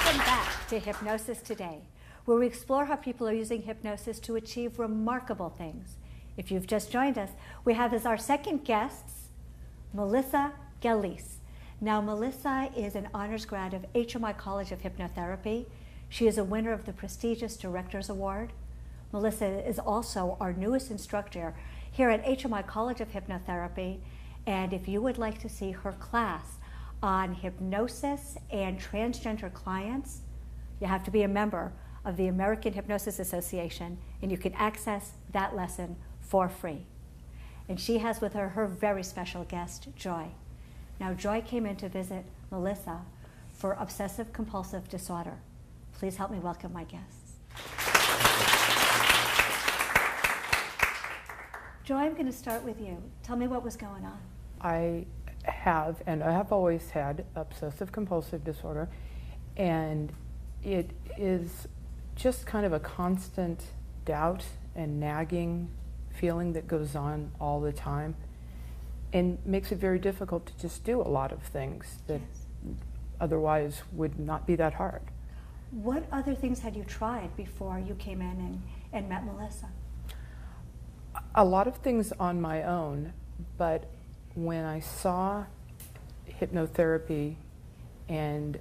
Welcome back to Hypnosis Today, where we explore how people are using hypnosis to achieve remarkable things. If you've just joined us, we have as our second guests, Melissa Gilleece. Now, Melissa is an honors grad of HMI College of Hypnotherapy. She is a winner of the prestigious Director's Award. Melissa is also our newest instructor here at HMI College of Hypnotherapy. And if you would like to see her class on hypnosis and transgender clients, you have to be a member of the American Hypnosis Association, and you can access that lesson for free. And she has with her her very special guest, Joy. Now, Joy came in to visit Melissa for Obsessive Compulsive Disorder. Please help me welcome my guests. Joy, I'm going to start with you. Tell me what was going on. I have always had obsessive compulsive disorder, and it is just kind of a constant doubt and nagging feeling that goes on all the time and makes it very difficult to just do a lot of things that otherwise would not be that hard. What other things had you tried before you came in and met Melissa? A lot of things on my own, but when I saw hypnotherapy, and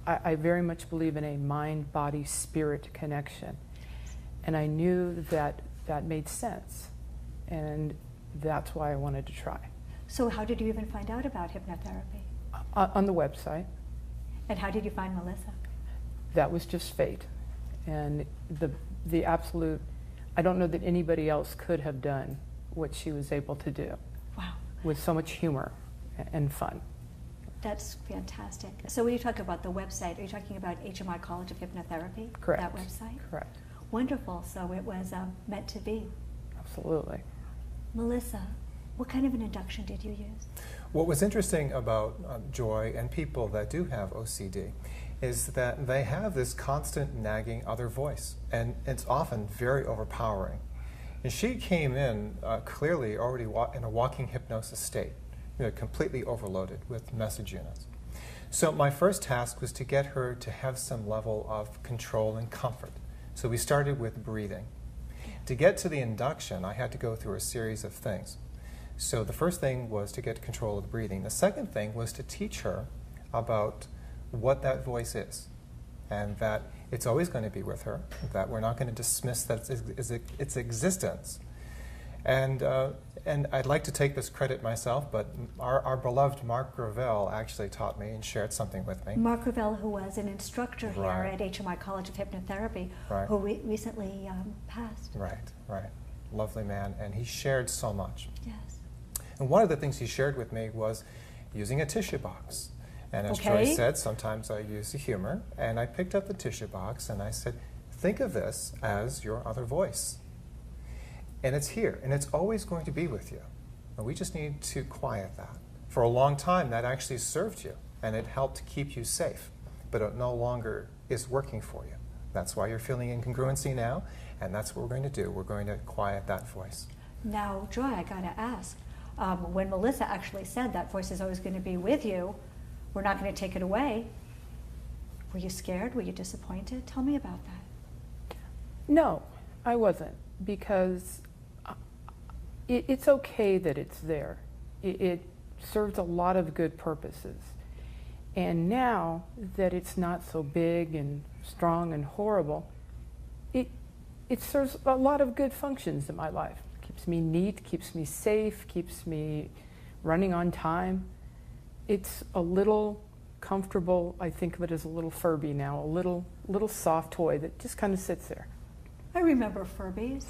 I very much believe in a mind-body-spirit connection, and I knew that that made sense, and that's why I wanted to try. So how did you even find out about hypnotherapy? On the website. And how did you find Melissa? That was just fate, and the absolute, I don't know that anybody else could have done what she was able to do. Wow. With so much humor and fun. That's fantastic. So when you talk about the website, are you talking about HMI College of Hypnotherapy? Correct. That website? Correct. Wonderful. So it was meant to be. Absolutely. Melissa, what kind of an induction did you use? What was interesting about Joy and people that do have OCD is that they have this constant nagging other voice, and it's often very overpowering. And she came in clearly already in a walking hypnosis state, completely overloaded with message units. So my first task was to get her to have some level of control and comfort. So we started with breathing. To get to the induction, I had to go through a series of things. So the first thing was to get control of the breathing. The second thing was to teach her about what that voice is, and that it's always going to be with her, that we're not going to dismiss that its existence. And I'd like to take this credit myself, but our beloved Mark Gravel actually taught me and shared something with me. Mark Gravel, who was an instructor here at HMI College of Hypnotherapy, who recently passed. Right. Lovely man, and he shared so much. Yes. And one of the things he shared with me was using a tissue box. And as Joy said, sometimes I use the humor, and I picked up the tissue box and I said, think of this as your other voice. And it's here, and it's always going to be with you. And we just need to quiet that. For a long time, that actually served you, and it helped keep you safe. But it no longer is working for you. That's why you're feeling incongruency now, and that's what we're going to do. We're going to quiet that voice. Now, Joy, I got to ask, when Melissa actually said that voice is always going to be with you, we're not going to take it away, were you scared? Were you disappointed? Tell me about that. No, I wasn't, because it's okay that it's there. It serves a lot of good purposes. And now that it's not so big and strong and horrible, it serves a lot of good functions in my life. Keeps me neat, keeps me safe, keeps me running on time. It's a little comfortable. I think of it as a little Furby now, a little soft toy that just kind of sits there. I remember Furbies.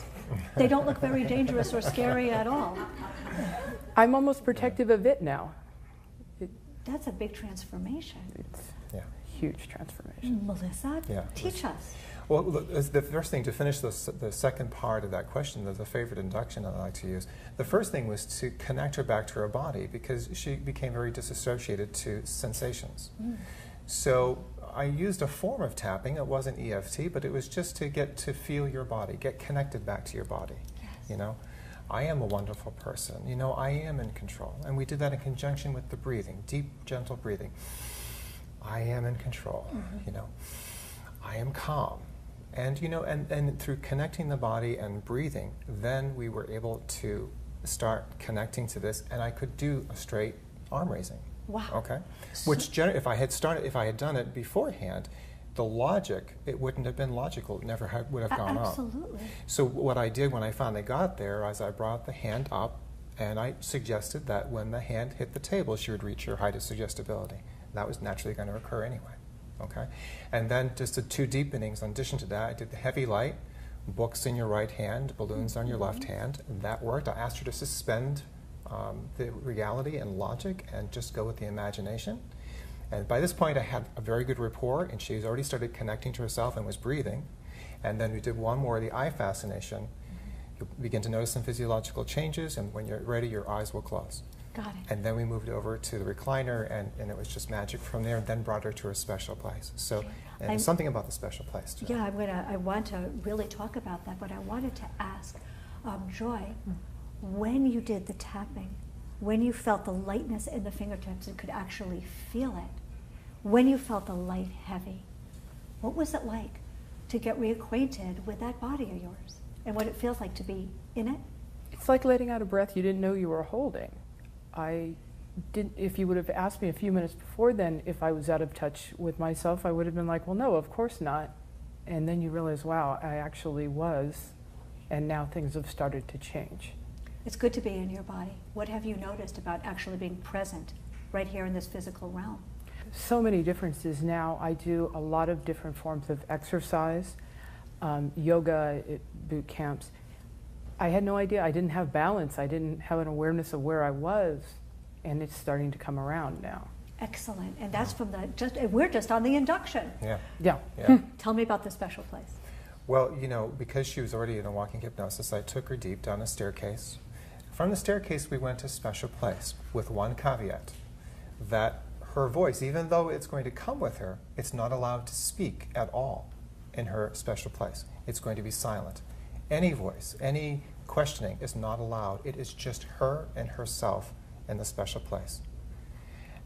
They don't look very dangerous or scary at all. I'm almost protective of it now. That's a big transformation. It's a huge transformation. Melissa, teach us. Well, the first thing, to finish the second part of that question, the favorite induction I like to use, the first thing was to connect her back to her body, because she became very disassociated to sensations. So I used a form of tapping. It wasn't EFT, but it was just to get to feel your body, get connected back to your body. Yes. I am a wonderful person. I am in control. And we did that in conjunction with the breathing, deep, gentle breathing. I am in control, you know, I am calm. And, you know, and through connecting the body and breathing, then we were able to start connecting to this, and I could do a straight arm raising. Wow. Okay? Which, if I had done it beforehand, the logic, it wouldn't have been logical. It never would have gone up. Absolutely. So what I did when I finally got there is I brought the hand up, and I suggested that when the hand hit the table, she would reach her height of suggestibility. That was naturally going to occur anyway. Okay? And then just the two deepenings, in addition to that, I did the heavy light, books in your right hand, balloons on your left hand, and that worked. I asked her to suspend the reality and logic and just go with the imagination. And by this point, I had a very good rapport, and she's already started connecting to herself and was breathing. And then we did one more, the eye fascination. You'll begin to notice some physiological changes, and when you're ready, your eyes will close. Got it. And then we moved over to the recliner, and it was just magic from there, and then brought her to a special place. So, and there's something about the special place, too. Yeah, I want to really talk about that, but I wanted to ask, Joy, when you did the tapping, when you felt the lightness in the fingertips and could actually feel it, when you felt the light heavy, what was it like to get reacquainted with that body of yours and what it feels like to be in it? It's like letting out a breath you didn't know you were holding. If you would have asked me a few minutes before then if I was out of touch with myself, I would have been like, well, no, of course not. And then you realize, wow, I actually was, and now things have started to change. It's good to be in your body. What have you noticed about actually being present right here in this physical realm? So many differences now. I do a lot of different forms of exercise, yoga boot camps. I had no idea. I didn't have balance. I didn't have an awareness of where I was, and it's starting to come around now. Excellent. And that's from we're just on the induction. Yeah. Yeah. Yeah. Tell me about the special place. Well, you know, because she was already in a walking hypnosis, I took her deep down a staircase. From the staircase, we went to a special place with one caveat, that her voice, even though it's going to come with her, it's not allowed to speak at all in her special place. It's going to be silent. Any voice, any questioning is not allowed. It is just her and herself in the special place.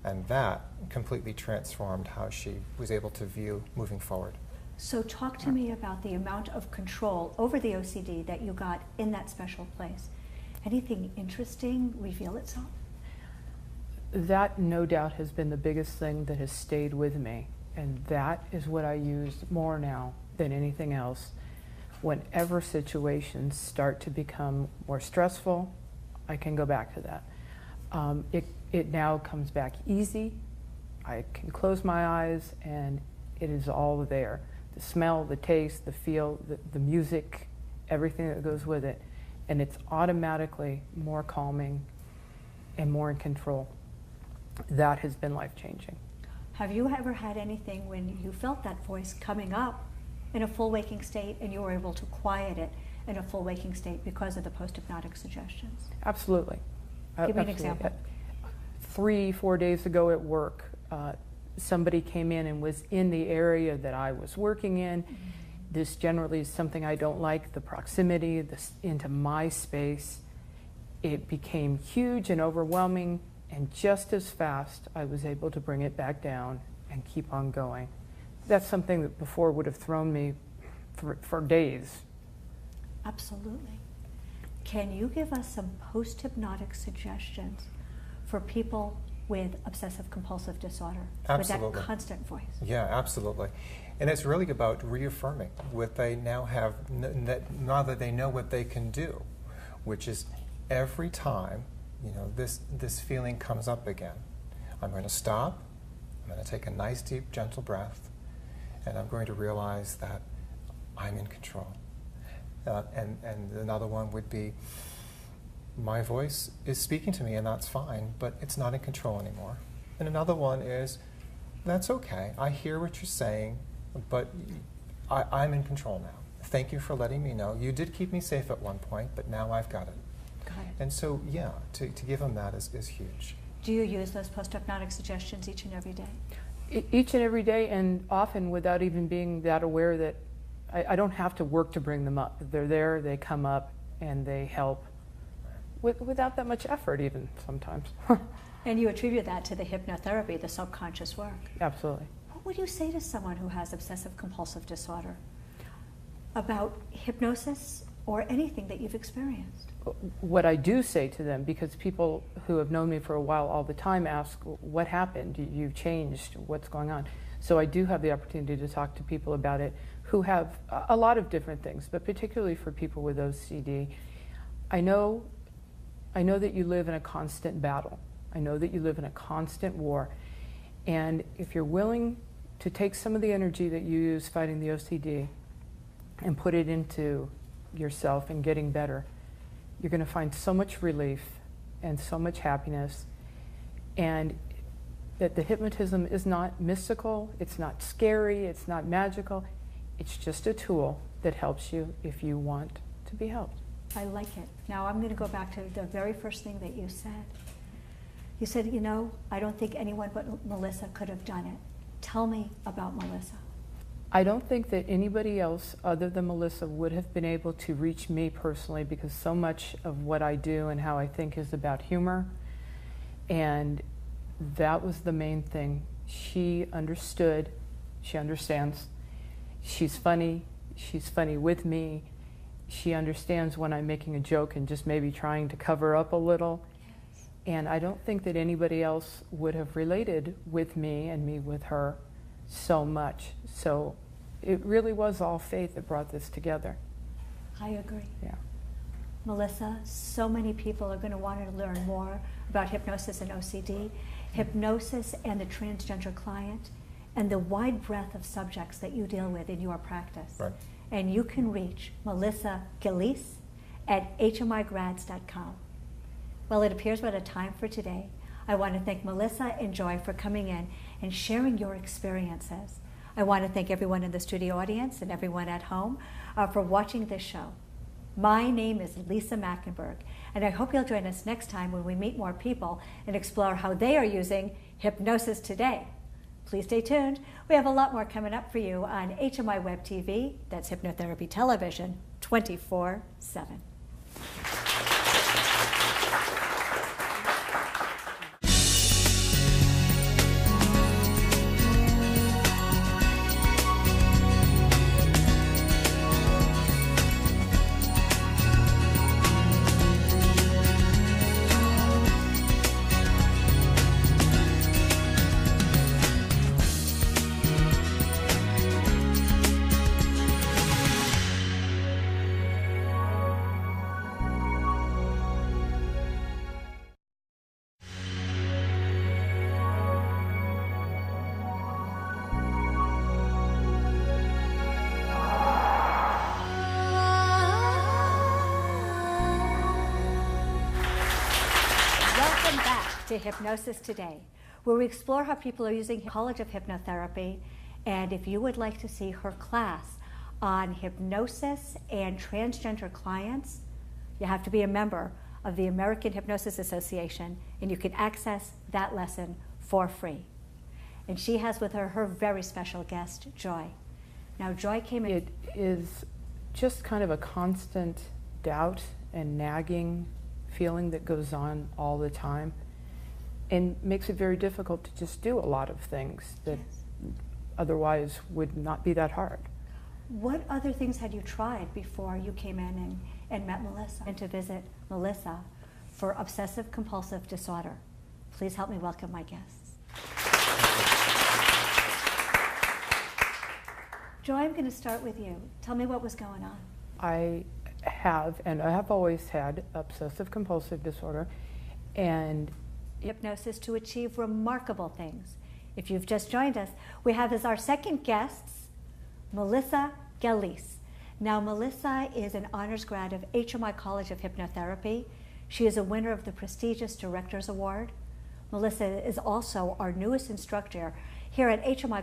And that completely transformed how she was able to view moving forward. So talk to me about the amount of control over the OCD that you got in that special place. Anything interesting reveal itself? That, no doubt, has been the biggest thing that has stayed with me. And that is what I use more now than anything else. Whenever situations start to become more stressful, I can go back to that. It now comes back easy. I can close my eyes and it is all there. The smell, the taste, the feel, the music, everything that goes with it. And it's automatically more calming and more in control. That has been life-changing. Have you ever had anything when you felt that voice coming up in a full waking state and you were able to quiet it in a full waking state because of the post-hypnotic suggestions? Absolutely. Give me an example. 3-4 days ago at work, somebody came in and was in the area that I was working in. Mm-hmm. This generally is something I don't like, the proximity into my space. It became huge and overwhelming, and just as fast I was able to bring it back down and keep on going. That's something that before would have thrown me for days. Absolutely. Can you give us some post-hypnotic suggestions for people with obsessive compulsive disorder? Absolutely. With that constant voice? Yeah, absolutely. And it's really about reaffirming what they now have, now that they know what they can do, which is every time, you know, this feeling comes up again, I'm going to stop, I'm going to take a nice, deep, gentle breath, and I'm going to realize that I'm in control. And another one would be, my voice is speaking to me and that's fine, but it's not in control anymore. And another one is, that's okay, I hear what you're saying, but I'm in control now. Thank you for letting me know. You did keep me safe at one point, but now I've got it. Got it. And so, yeah, to give them that is huge. Do you use those post-hypnotic suggestions each and every day? Each and every day, and often without even being that aware that I don't have to work to bring them up. They're there, they come up, and they help without that much effort even sometimes. And you attribute that to the hypnotherapy, the subconscious work. Absolutely. What would you say to someone who has obsessive compulsive disorder about hypnosis or anything that you've experienced? What I do say to them, because people who have known me for a while all the time ask, what happened? You've changed, what's going on? So I do have the opportunity to talk to people about it who have a lot of different things, but particularly for people with OCD. I know that you live in a constant battle. I know that you live in a constant war. And if you're willing to take some of the energy that you use fighting the OCD and put it into yourself and getting better, you're going to find so much relief and so much happiness. And that the hypnotism is not mystical, it's not scary, it's not magical. It's just a tool that helps you if you want to be helped. I like it. Now I'm going to go back to the very first thing that you said. You said, you know, I don't think anyone but Melissa could have done it. Tell me about Melissa. I don't think that anybody else other than Melissa would have been able to reach me personally, because so much of what I do and how I think is about humor, and that was the main thing. She understood, she understands. She's funny with me. She understands when I'm making a joke and just maybe trying to cover up a little. Yes. And I don't think that anybody else would have related with me and me with her so much. So it really was all faith that brought this together. I agree. Yeah. Melissa, so many people are going to want to learn more about hypnosis and OCD, hypnosis and the transgender client, and the wide breadth of subjects that you deal with in your practice. Right. And you can reach Melissa Gilleece at hmigrads.com. Well, it appears we're out of time for today. I want to thank Melissa and Joy for coming in and sharing your experiences. I want to thank everyone in the studio audience and everyone at home for watching this show. My name is Lisa Machenberg, and I hope you'll join us next time when we meet more people and explore how they are using Hypnosis Today. Please stay tuned. We have a lot more coming up for you on HMI Web TV, that's Hypnotherapy Television, 24/7. To Hypnosis Today, where we explore how people are using College of Hypnotherapy. And if you would like to see her class on hypnosis and transgender clients, you have to be a member of the American Hypnosis Association, and you can access that lesson for free. And she has with her her very special guest, Joy. Now, Joy came in. It is just kind of a constant doubt and nagging feeling that goes on all the time, and makes it very difficult to just do a lot of things that otherwise would not be that hard. What other things had you tried before you came in and met Melissa? And to visit Melissa for Obsessive Compulsive Disorder. Please help me welcome my guests. Joy, I'm going to start with you. Tell me what was going on. I have always had obsessive compulsive disorder, and Hypnosis to achieve remarkable things. If you've just joined us, we have as our second guests, Melissa Gilleece. Now, Melissa is an honors grad of HMI College of Hypnotherapy. She is a winner of the prestigious Director's Award. Melissa is also our newest instructor here at HMI